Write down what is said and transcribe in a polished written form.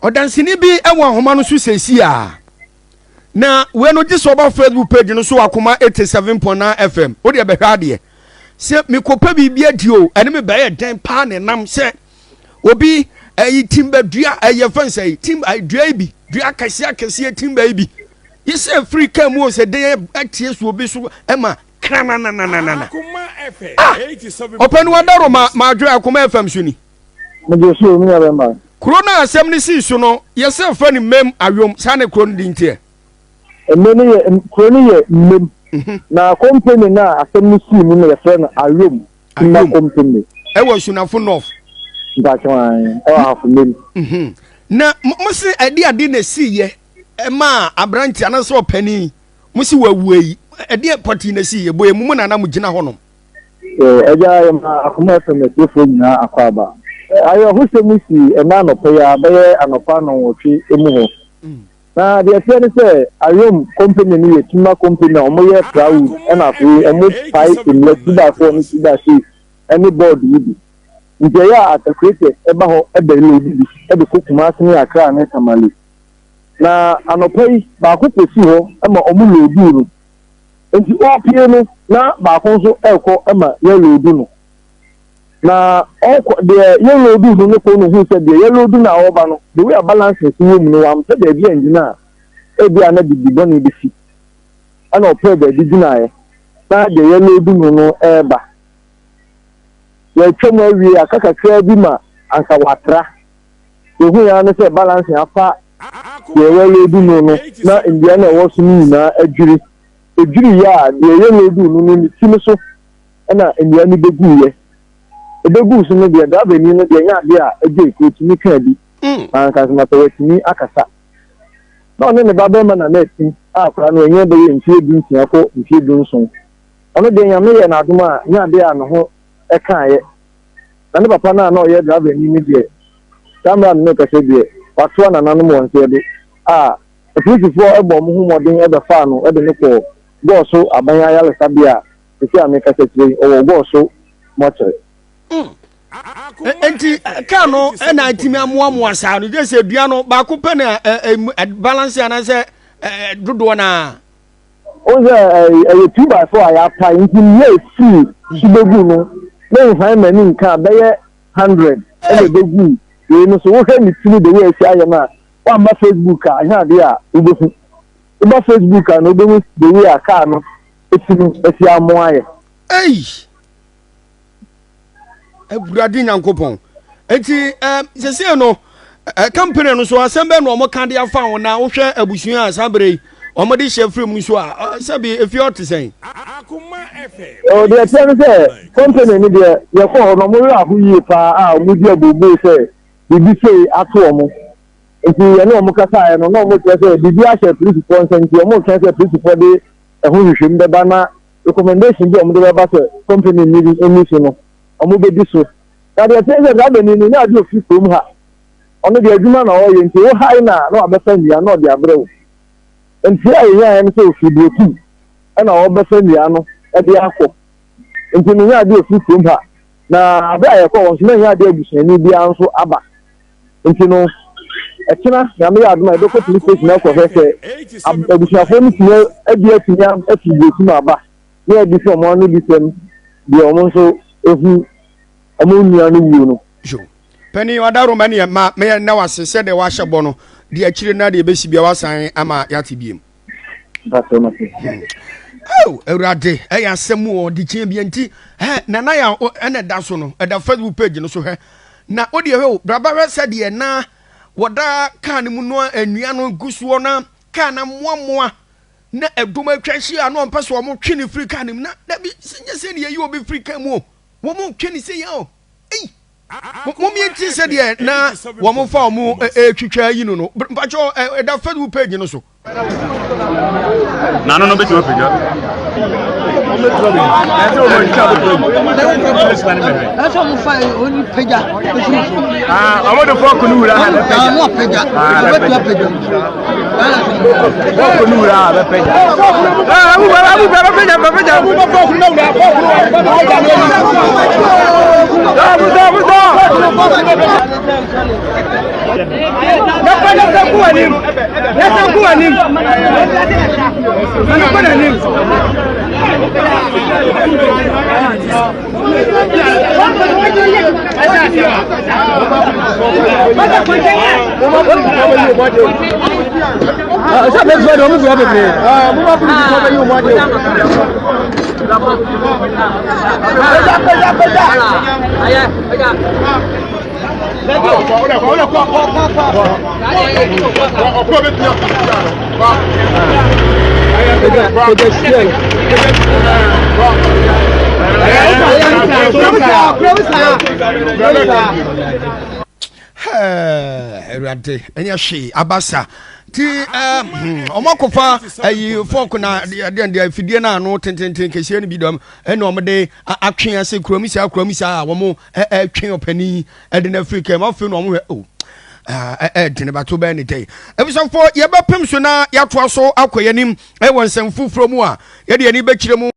Odansini bi ewa homa no so sesi a na we no gye so ba Facebook page no so Akoma 87.9 FM wo de behwa de se me kopa bibia di o ene me baye den pa ne nam se obi ayi timba dua aye fansa tim dua bi dua kase timba bi yese free cam o se den atie so obi so ema krana na Akoma FM 87 open wonder ma dua Akoma FM so ni me je so mi ya ba Corona asem ni si so no yese fa ni Mim Ayom sa ne kro ndi ntie emeni ye kroni ye Mim na company na asem ni si mu na ye na Ayom na company e wa sunafo north ndakwan e wa for Mim na musi ade na si ye e ma abranti anaso opani musi wawuyi ade party na si ye boye mu na na mu gina honom eja ya ma Akoma FM telefon nyina akwaba ayo husemisi ena no pe ya be anopa no wotwe emu ho na de afia ne se Ayom company ni yetima company o moye proud ena fi emu pai in letida for ni sida shi any board yi nje ya atakrete eba ho ebe le bi ebe kokuma asini akra na tamale na anopa yi ba ko pesi ho ema omu le bi ru enti o pie no na ba ko so eko ema ye le bi no na the yellow do no ko no who said the yellow do na oba no the way balance is room no am said the bi engineer e bi ana di boni bi fi ana o pe the engineer na the yellow do no eba ya twem awie akakakra bi ma anka watra ehu ya no say balance afa the yellow do no na india na wo so ni na adwiri ya the yellow do no ni timi so na india ni begu ye ebegu so no de da bani no de nya de a eje ko timi kan bi an ka ma to timi akasa no ne baba ma na neti akra no enye be ntie bi ntia ko ntie bi nso ono de nya me ye na aduma nya de a no ho e kan ye na ne papa na o ye da bani ni de tamra no ka se de wato na nanu mo nse de efisifo ebo mo hu modin e da fa no e de ne ko go so aban ayale sabia e si ame ka se tire o go so mo tere enti kano na atimi amoa sa no je se dua no ba ko pe na balance ana se dodo na o ze 2x4 aya pa nti ye free sibegu no na find many nka be 100 e begu we no so wo he mi tini de we si aya na wa ma Facebook a nya de a ubefu ba Facebook a no be de we aka no etinu esi amoa ye Eburadi nyankopon enti sese no company no so asembe no mo kan de afa won na wo hwe abusuan asabre o mo de share free mu so a sabi efi ot sen Akoma FM o de tell say company ni de ye ko no mo ra hu yi pa a mo di abubu say bibi say ato omo enti ye no mo kasa ye no mo tell say bibi a share free sponsor enti o mo tell say free for de ehun hwehwem be ba na recommendation bi o mo de ba say company ni emi so no omo be diso na de say that be ni na adi ofi from ha ono de adwuma na o ye nti wo hai na abefa ndia na o de abrewo nti ayi ya en say ofi bloku na o befa ndia no e de akọ nti ni ya adi ofi from ha na abe aye ko won so na ya adi abusuani bia nso aba nti no ekina ya me ya aduma e do ko police station na ko fe abusuafo ni tie adi atinya ati bloku na aba na adi so mo no bi sem bi o mo nso ehu amunya no wu no jo pani wadaro mani ma me na wase se de wa hyebo no de akire na de besi bia wasan ama yate biem Eurade ya semu o di chen bia nti na ya ene da so no da Facebook page no so na odi he braba we se de na woda kan mu no anua no gusuo na kan na moamoa na edoma atwahye a no mpese o mo twene free kan mu na da bi se ne yi obi free kan mu wo mo twene se ya o mo mi enti se de na wo mo fa mo twitwa yi no mpacho da Facebook page no so na no be to page Erade enya hwe abasa ti omakofa ayi folk na de afidie na no tententen kese ne bidom ena omde atwen ase kromisa wo mo twen opani de na Africa ma fe no mo o dene bato ba ni day ebisofo ye bepem so na yato so akoyanim e wonsem fufuro mu a ye de ani be kire mu